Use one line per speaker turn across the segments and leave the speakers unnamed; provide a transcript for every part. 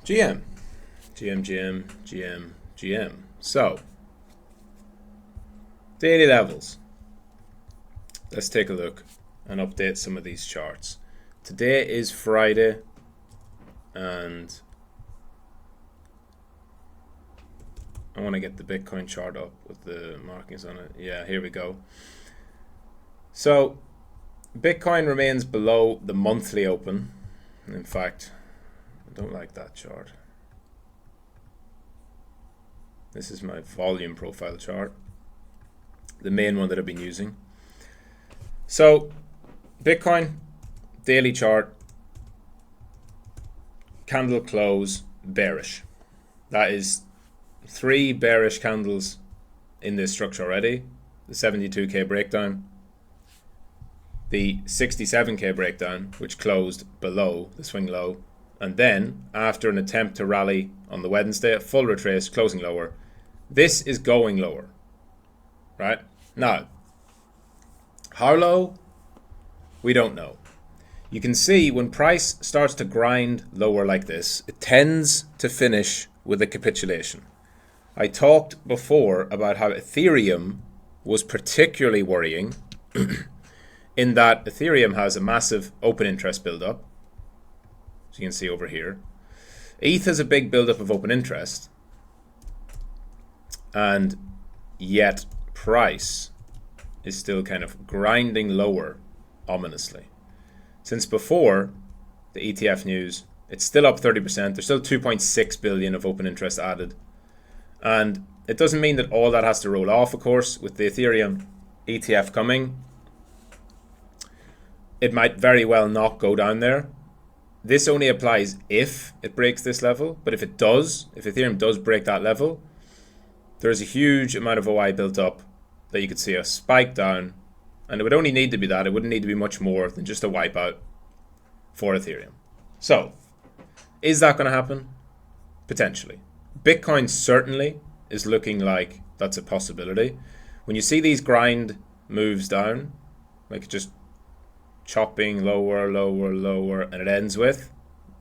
GM. GM. So, daily levels. Let's take a look and update some of these charts. Today is Friday, and I want to get the Bitcoin chart up with the markings on it. Yeah, here we go. So, Bitcoin remains below the monthly open. In fact, I don't like that chart. This is my volume profile chart, the main one that I've been using. So, Bitcoin, daily chart, candle close, bearish. That is 3 bearish candles in this structure already. The 72k breakdown, the 67k breakdown, which closed below the swing low, and then after an attempt to rally on the Wednesday, a full retrace, closing lower. This is going lower, right? Now, how low? We don't know. You can see when price starts to grind lower like this, it tends to finish with a capitulation. I talked before about how Ethereum was particularly worrying in that Ethereum has a massive open interest buildup. So you can see over here. ETH has a big buildup of open interest, and yet price is still kind of grinding lower ominously. Since before the ETF news, it's still up 30%. There's still 2.6 billion of open interest added. And it doesn't mean that all that has to roll off, of course, with the Ethereum ETF coming. It might very well not go down there. This only applies if it breaks this level. But if it does, if Ethereum does break that level, there's a huge amount of OI built up that you could see a spike down. And it would only need to be that. It wouldn't need to be much more than just a wipeout for Ethereum. So, is that going to happen? Potentially. Bitcoin certainly is looking like that's a possibility. When you see these grind moves down, like just chopping lower, and it ends with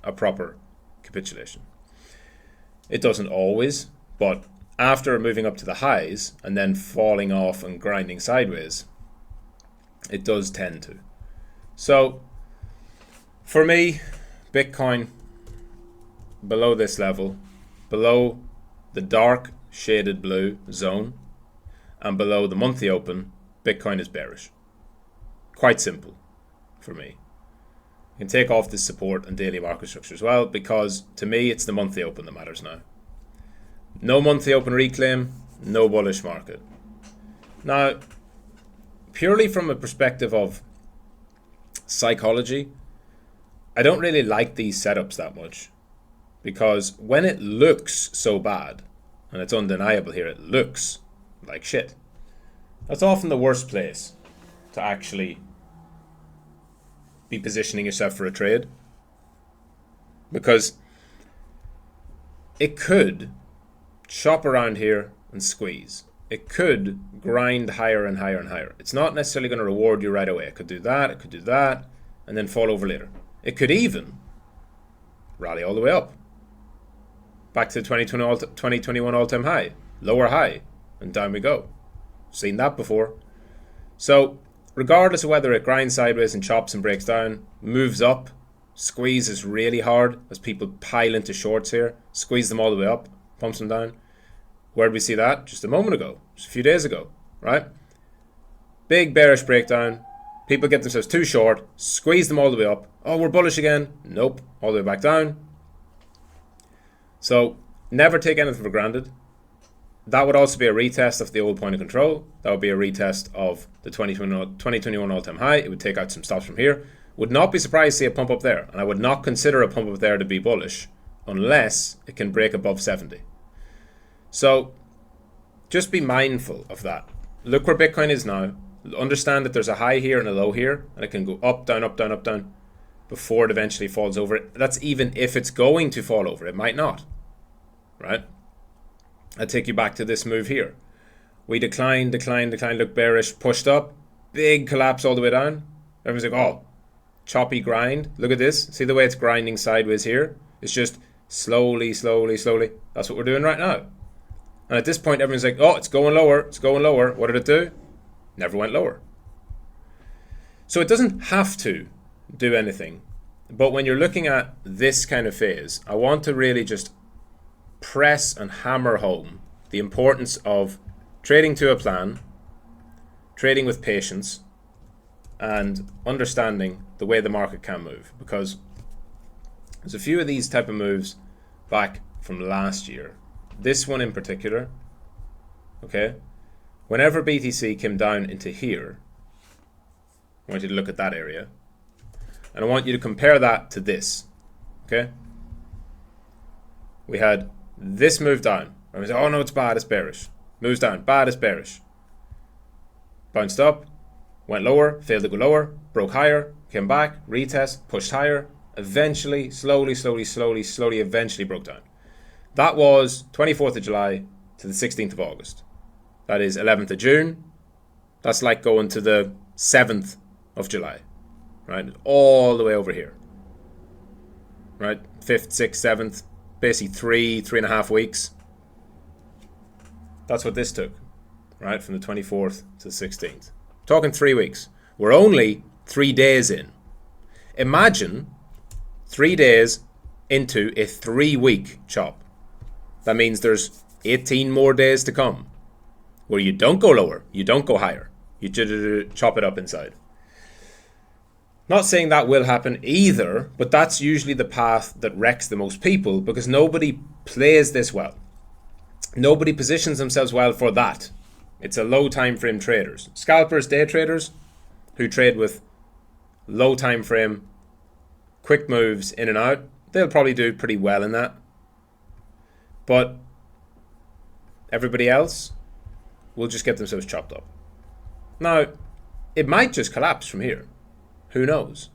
a proper capitulation. It doesn't always, but after moving up to the highs and then falling off and grinding sideways, it does tend to. So, for me, Bitcoin below this level, below the dark shaded blue zone, and below the monthly open, Bitcoin is bearish. Quite simple for me. You can take off this support and daily market structure as well, because to me it's the monthly open that matters now. No monthly open reclaim, no bullish market. Now, purely from a perspective of psychology, I don't really like these setups that much, because when it looks so bad, and it's undeniable here, it looks like shit, that's often the worst place to actually be positioning yourself for a trade, because it could chop around here and squeeze. It could grind higher and higher and higher. It's not necessarily going to reward you right away. It could do that, and then fall over later. It could even rally all the way up, back to the 2021 all-time high, lower high, and down we go. Seen that before. So, regardless of whether it grinds sideways and chops and breaks down, moves up, squeezes really hard as people pile into shorts here, squeeze them all the way up, pumps them down. Where did we see that? Just a moment ago, just a few days ago, right? Big bearish breakdown. People get themselves too short, squeeze them all the way up. Oh, we're bullish again. Nope, all the way back down. So, never take anything for granted. That would also be a retest of the old point of control. That would be a retest of the 2021 all-time high. It would take out some stops from here. Would not be surprised to see a pump up there. And I would not consider a pump up there to be bullish unless it can break above 70. So, just be mindful of that. Look where Bitcoin is now. Understand that there's a high here and a low here, and it can go up, down, before it eventually falls over. That's even if it's going to fall over. It might not, right? I'll take you back to this move here. We declined, look bearish, pushed up, big collapse all the way down. Everyone's like, oh, choppy grind. Look at this. See the way it's grinding sideways here? It's just Slowly, slowly, slowly. That's what we're doing right now. And at this point, everyone's like, oh, it's going lower. It's going lower. What did it do? Never went lower. So it doesn't have to do anything. But when you're looking at this kind of phase, I want to really just press and hammer home the importance of trading to a plan, trading with patience, and understanding the way the market can move. Because there's a few of these type of moves back from last year. This one in particular, okay? Whenever BTC came down into here, I want you to look at that area. And I want you to compare that to this, okay? We had this move down. And we said, oh no, it's bad, it's bearish. Moves down, bad, it's bearish. Bounced up, went lower, failed to go lower, broke higher, came back, retest, pushed higher, eventually, slowly, eventually broke down. That was 24th of July to the 16th of August. That is 11th of June. That's like going to the 7th of July, right? All the way over here, right? 5th, 6th, 7th, basically 3.5 weeks. That's what this took, right? From the 24th to the 16th. Talking 3 weeks. We're only 3 days in. Imagine 3 days into a 3-week chop. That means there's 18 more days to come where you don't go lower, you don't go higher. You chop it up inside. Not saying that will happen either, but that's usually the path that wrecks the most people because nobody plays this well. Nobody positions themselves well for that. It's a low time frame traders. Scalpers, day traders who trade with low time frame, quick moves in and out, they'll probably do pretty well in that. But everybody else will just get themselves chopped up. Now, it might just collapse from here. Who knows?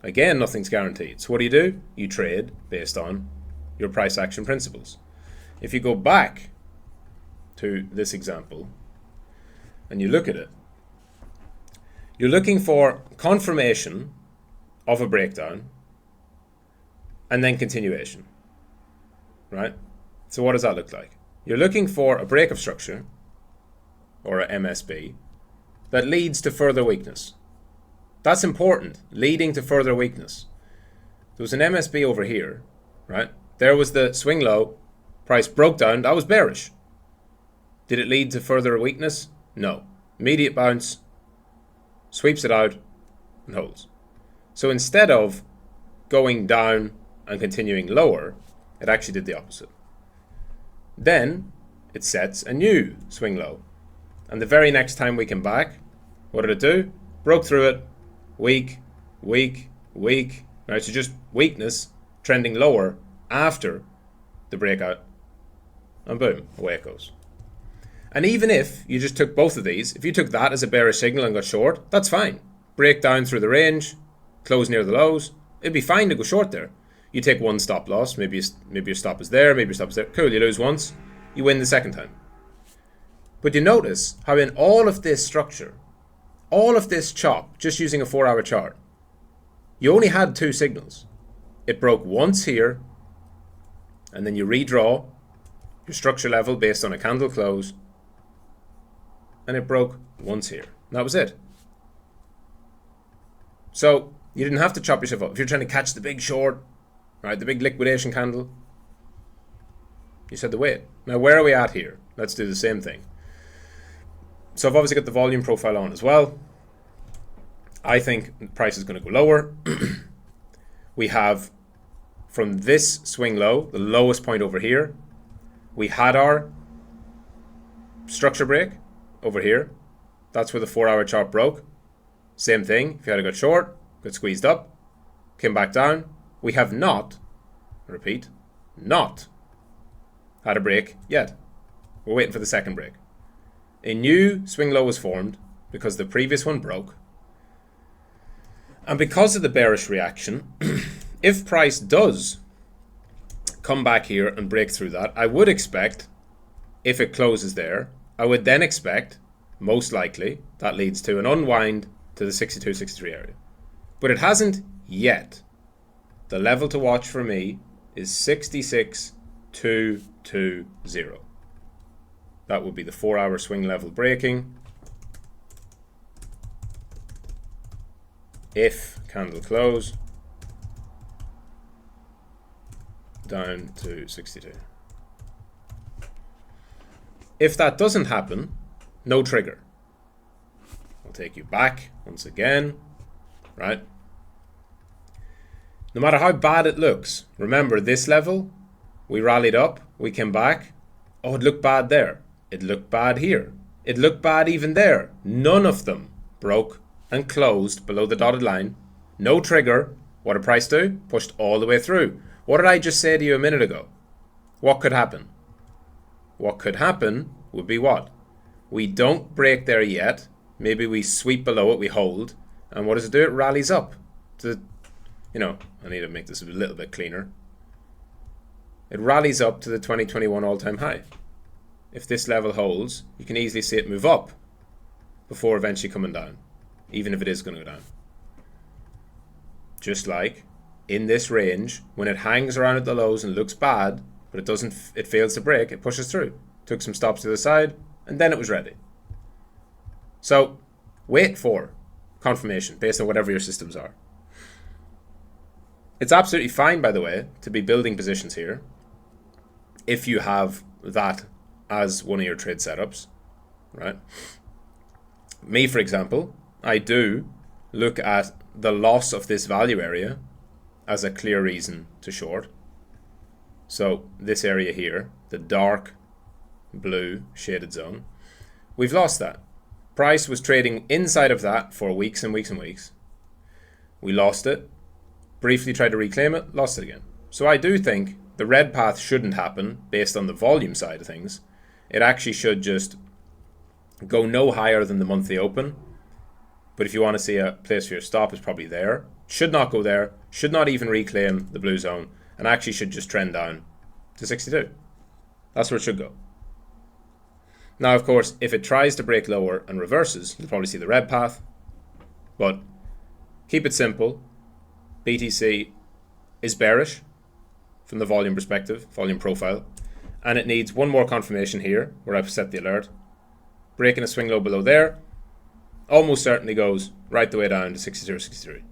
Again, nothing's guaranteed. So what do? You trade based on your price action principles. If you go back to this example and you look at it, you're looking for confirmation of a breakdown and then continuation, right? So what does that look like? You're looking for a break of structure or a MSB that leads to further weakness. That's important, leading to further weakness. There was an MSB over here, right? There was the swing low, price broke down, that was bearish. Did it lead to further weakness? No. Immediate bounce, sweeps it out, and holds. So instead of going down and continuing lower, it actually did the opposite. Then it sets a new swing low. And the very next time we came back, what did it do? Broke through it, weak, weak, weak. Right, so just weakness trending lower after the breakout. And boom, away it goes. And even if you just took both of these, if you took that as a bearish signal and got short, that's fine. Break down through the range, close near the lows, it'd be fine to go short there. You take one stop loss, maybe your stop is there, maybe your stop is there. Cool, you lose once, you win the second time. But you notice how in all of this structure, all of this chop, just using a 4-hour chart, you only had 2 signals. It broke once here, and then you redraw your structure level based on a candle close, and it broke once here. And that was it. So you didn't have to chop yourself up. If you're trying to catch the big short, right, the big liquidation candle, you said to wait. Now where are we at here? Let's do the same thing. So I've obviously got the volume profile on as well. I think the price is going to go lower. We have from this swing low, the lowest point over here, we had our structure break over here. That's where the 4-hour chart broke. Same thing. If you had a good short, got squeezed up, came back down. We have not, repeat, not had a break yet. We're waiting for the second break. A new swing low was formed because the previous one broke. And because of the bearish reaction, if price does come back here and break through that, I would expect, if it closes there, I would then expect, most likely, that leads to an unwind to the 62, 63 area. But it hasn't yet. The level to watch for me is 66,220. That would be the 4-hour swing level breaking if candle close down to 62. If that doesn't happen, no trigger. I'll take you back once again, right? No matter how bad it looks, remember this level, we rallied up, we came back. Oh, it looked bad there. It looked bad here. It looked bad even there. None of them broke and closed below the dotted line. No trigger. What did price do? Pushed all the way through. What did I just say to you a minute ago? What could happen? What could happen would be what? We don't break there yet. Maybe we sweep below it, we hold. And what does it do? It rallies up to, I need to make this a little bit cleaner. It rallies up to the 2021 all-time high. If this level holds, you can easily see it move up before eventually coming down, even if it is going to go down. Just like in this range, when it hangs around at the lows and looks bad, but it fails to break, it pushes through. Took some stops to the side, and then it was ready. So wait for confirmation based on whatever your systems are. It's absolutely fine, by the way, to be building positions here if you have that as one of your trade setups, right? Me, for example, I do look at the loss of this value area as a clear reason to short. So this area here, the dark blue shaded zone, we've lost that. Price was trading inside of that for weeks and weeks and weeks. We lost it, briefly tried to reclaim it, lost it again. So I do think the red path shouldn't happen based on the volume side of things. It actually should just go no higher than the monthly open. But if you want to see a place for your stop, it's probably there. Should not go there, should not even reclaim the blue zone, and actually should just trend down to 62. That's where it should go. Now, of course, if it tries to break lower and reverses, you'll probably see the red path. But keep it simple. BTC is bearish from the volume perspective, volume profile. And it needs one more confirmation here, where I've set the alert. Breaking a swing low below there, almost certainly goes right the way down to 62 or 63.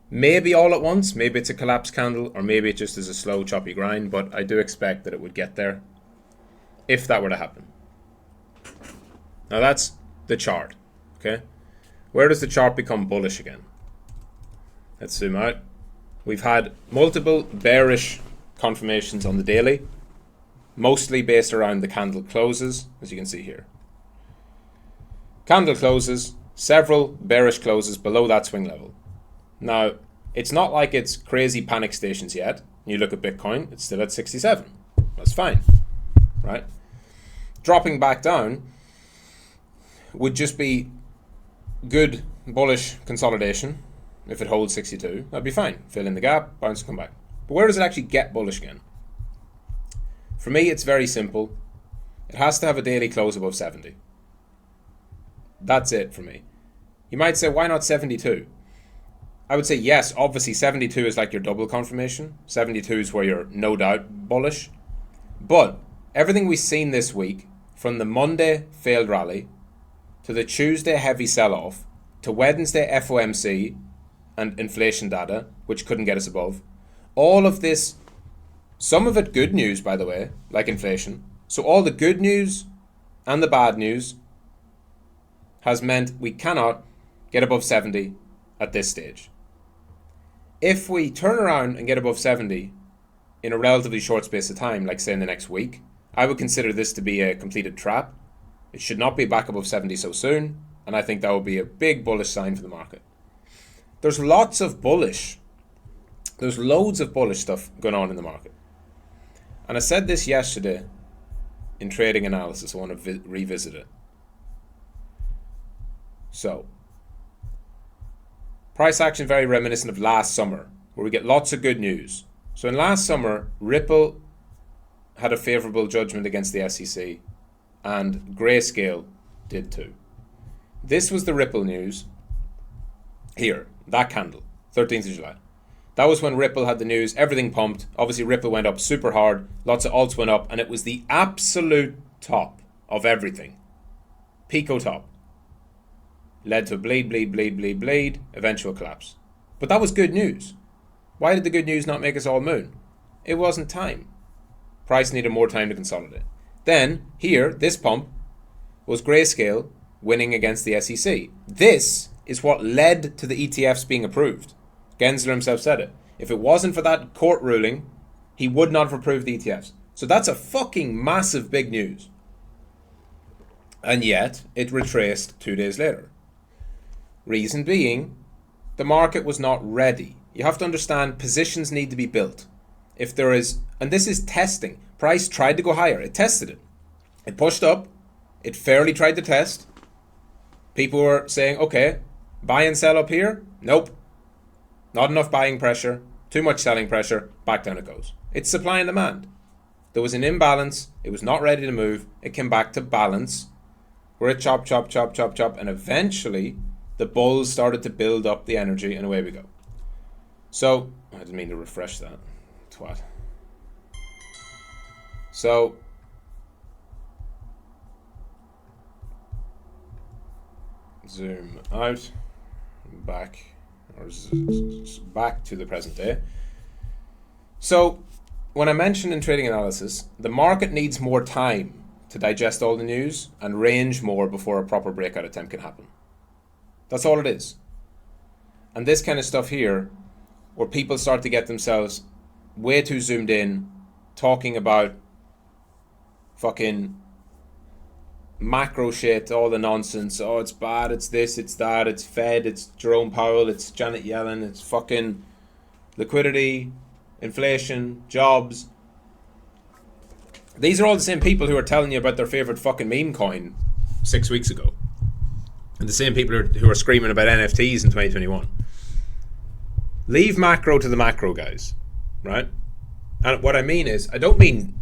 Maybe all at once, maybe it's a collapse candle, or maybe it just is a slow, choppy grind, but I do expect that it would get there if that were to happen. Now that's the chart, okay? Where does the chart become bullish again? Let's zoom out. We've had multiple bearish confirmations on the daily, mostly based around the candle closes, as you can see here. Candle closes, several bearish closes below that swing level. Now, it's not like it's crazy panic stations yet. You look at Bitcoin, it's still at 67. That's fine, right? Dropping back down would just be good bullish consolidation. If it holds 62, that'd be fine. Fill in the gap, bounce, come back. But where does it actually get bullish again? For me, it's very simple. It has to have a daily close above 70. That's it for me. You might say, why not 72? I would say yes, obviously 72 is like your double confirmation. 72 is where you're no doubt bullish. But everything we've seen this week, from the Monday failed rally, to the Tuesday heavy sell-off, to Wednesday FOMC and inflation data, which couldn't get us above, all of this, some of it good news, by the way, like inflation. So all the good news and the bad news has meant we cannot get above 70 at this stage. If we turn around and get above 70 in a relatively short space of time, like say in the next week, I would consider this to be a completed trap. It should not be back above 70 so soon, and I think that would be a big bullish sign for the market. There's loads of bullish stuff going on in the market. And I said this yesterday in trading analysis. I want to revisit it. So, price action very reminiscent of last summer, where we get lots of good news. So in last summer, Ripple had a favorable judgment against the SEC, and Grayscale did too. This was the Ripple news here, that candle, 13th of July. That was when Ripple had the news, everything pumped. Obviously, Ripple went up super hard. Lots of alts went up, and it was the absolute top of everything. Pico top. Led to bleed, eventual collapse. But that was good news. Why did the good news not make us all moon? It wasn't time. Price needed more time to consolidate. Then, here, this pump was Grayscale winning against the SEC. This is what led to the ETFs being approved. Gensler himself said it. If it wasn't for that court ruling, he would not have approved the ETFs. So that's a fucking massive big news. And yet, it retraced 2 days later. Reason being, the market was not ready. You have to understand positions need to be built. If there is, and this is testing. Price tried to go higher. It tested it. It pushed up. It fairly tried to test. People were saying, okay, buy and sell up here? Nope. Not enough buying pressure. Too much selling pressure. Back down it goes. It's supply and demand. There was an imbalance. It was not ready to move. It came back to balance. Where it chop, and eventually the bulls started to build up the energy, and away we go. So, I didn't mean to refresh that. Twat. So, zoom out, back to the present day. So, when I mentioned in trading analysis, the market needs more time to digest all the news and range more before a proper breakout attempt can happen. That's all it is. And this kind of stuff here, where people start to get themselves way too zoomed in, talking about fucking macro shit, all the nonsense. Oh, it's bad, it's this, it's that, it's Fed, it's Jerome Powell, it's Janet Yellen, it's fucking liquidity, inflation, jobs. These are all the same people who are telling you about their favorite fucking meme coin 6 weeks ago. And the same people who are screaming about NFTs in 2021. Leave macro to the macro guys, right? And what I mean is, I don't mean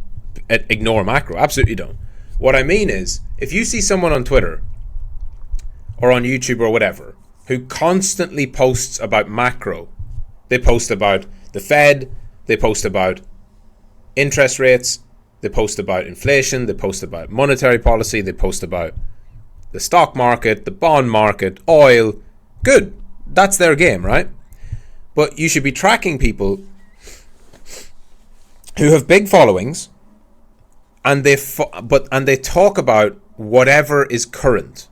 ignore macro, absolutely don't. What I mean is, if you see someone on Twitter or on YouTube or whatever who constantly posts about macro, they post about the Fed, they post about interest rates, they post about inflation, they post about monetary policy, they post about the stock market, the bond market, oil. Good. That's their game, right? But you should be tracking people who have big followings and they talk about whatever is current.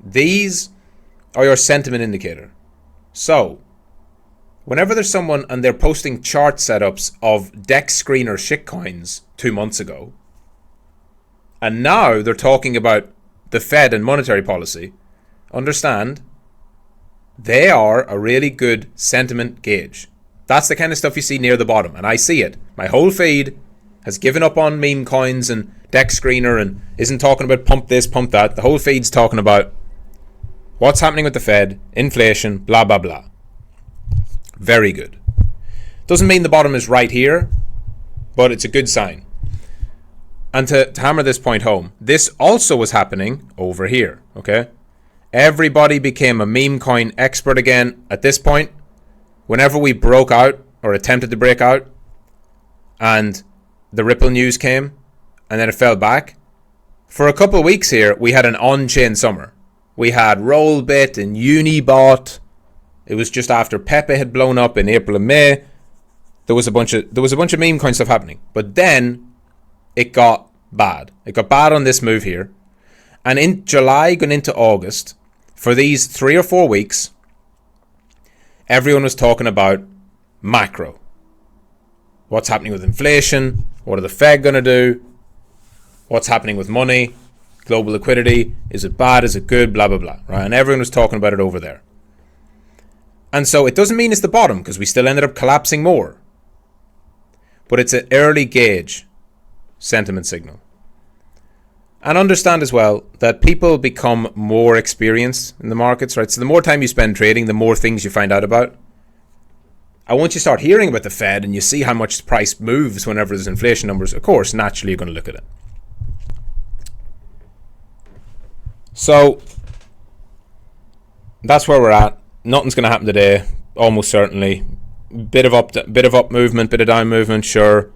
These are your sentiment indicator. So, whenever there's someone and they're posting chart setups of DEX screener shitcoins 2 months ago, and now they're talking about the Fed and monetary policy, understand they are a really good sentiment gauge. That's the kind of stuff you see near the bottom, and I see it. My whole feed has given up on meme coins and DEX screener and isn't talking about pump this, pump that. The whole feed's talking about what's happening with the Fed, inflation, blah, blah, blah. Very good. Doesn't mean the bottom is right here, but it's a good sign. And to hammer this point home, this also was happening over here, okay? Everybody became a meme coin expert again at this point. Whenever we broke out or attempted to break out and the Ripple news came and then it fell back, for a couple of weeks here, we had an on-chain summer. We had Rollbit and Unibot. It was just after Pepe had blown up in April and May. There was a bunch of meme coin stuff happening. But then it got bad. It got bad on this move here. And in July going into August, for these 3 or 4 weeks, everyone was talking about macro. What's happening with inflation? What are the Fed going to do? What's happening with money? Global liquidity? Is it bad? Is it good? Blah, blah, blah. Right? And everyone was talking about it over there. And so it doesn't mean it's the bottom because we still ended up collapsing more. But it's an early gauge sentiment signal. And understand as well that people become more experienced in the markets, right? So the more time you spend trading, the more things you find out about. And once you start hearing about the Fed and you see how much the price moves whenever there's inflation numbers, of course, naturally you're going to look at it. So that's where we're at. Nothing's going to happen today, almost certainly. bit of up movement, bit of down movement, sure.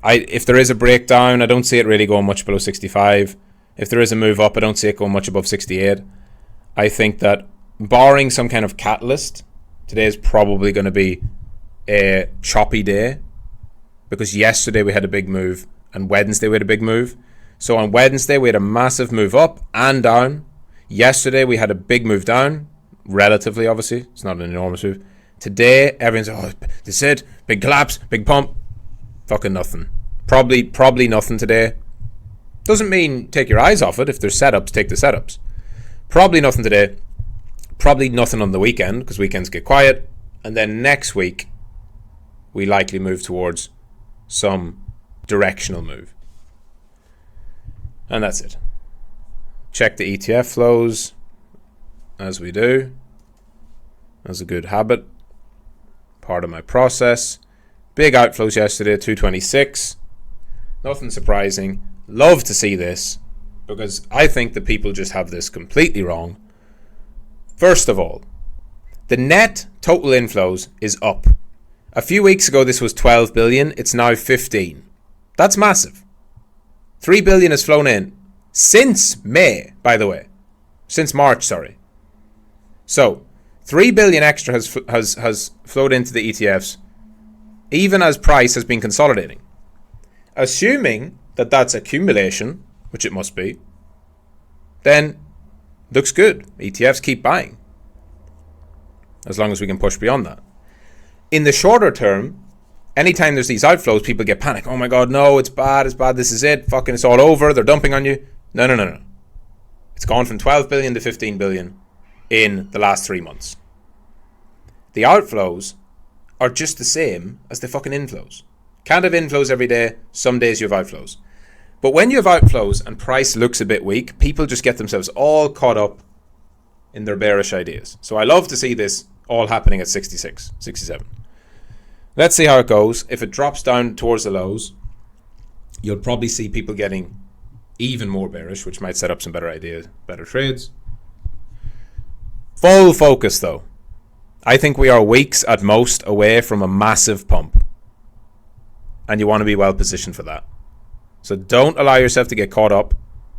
If there is a breakdown, I don't see it really going much below 65. If there is a move up, I don't see it going much above 68. I think that barring some kind of catalyst, today is probably going to be a choppy day, because yesterday we had a big move and Wednesday we had a big move. So on Wednesday we had a massive move up and down. Yesterday we had a big move down, relatively obviously. It's not an enormous move. Today everyone's, this is it, big collapse, big pump. Fucking nothing. Probably nothing today. Doesn't mean take your eyes off it. If there's setups, take the setups. Probably nothing today. Probably nothing on the weekend, because weekends get quiet. And then next week we likely move towards some directional move. And that's it. Check the ETF flows, as we do. That's a good habit. Part of my process. Big outflows yesterday, 226. Nothing surprising. Love to see this, because I think that people just have this completely wrong. First of all, the net total inflows is up. A few weeks ago this was 12 billion, it's now 15. That's massive. 3 billion has flown in since May, by the way. Since March, sorry. So, 3 billion extra has flowed into the ETFs, even as price has been consolidating. Assuming that that's accumulation, which it must be, then looks good. ETFs keep buying, as long as we can push beyond that. In the shorter term, anytime there's these outflows, people get panic. Oh my God, no, it's bad, this is it, fucking it's all over, they're dumping on you. No. It's gone from 12 billion to 15 billion in the last 3 months. The outflows are just the same as the fucking inflows. Can't have inflows every day, some days you have outflows. But when you have outflows and price looks a bit weak, people just get themselves all caught up in their bearish ideas. So I love to see this all happening at 66, 67. Let's see how it goes. If it drops down towards the lows, you'll probably see people getting even more bearish, which might set up some better ideas, better trades. Full focus though. I think we are weeks at most away from a massive pump. And you want to be well positioned for that. So don't allow yourself to get caught up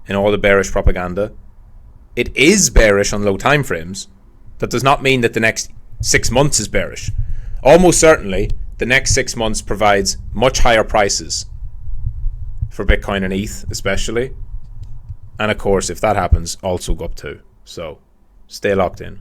in all the bearish propaganda. It is bearish on low time frames. That does not mean that the next 6 months is bearish. Almost certainly, the next 6 months provides much higher prices for Bitcoin and ETH especially. And of course, if that happens, also go up too. So stay locked in.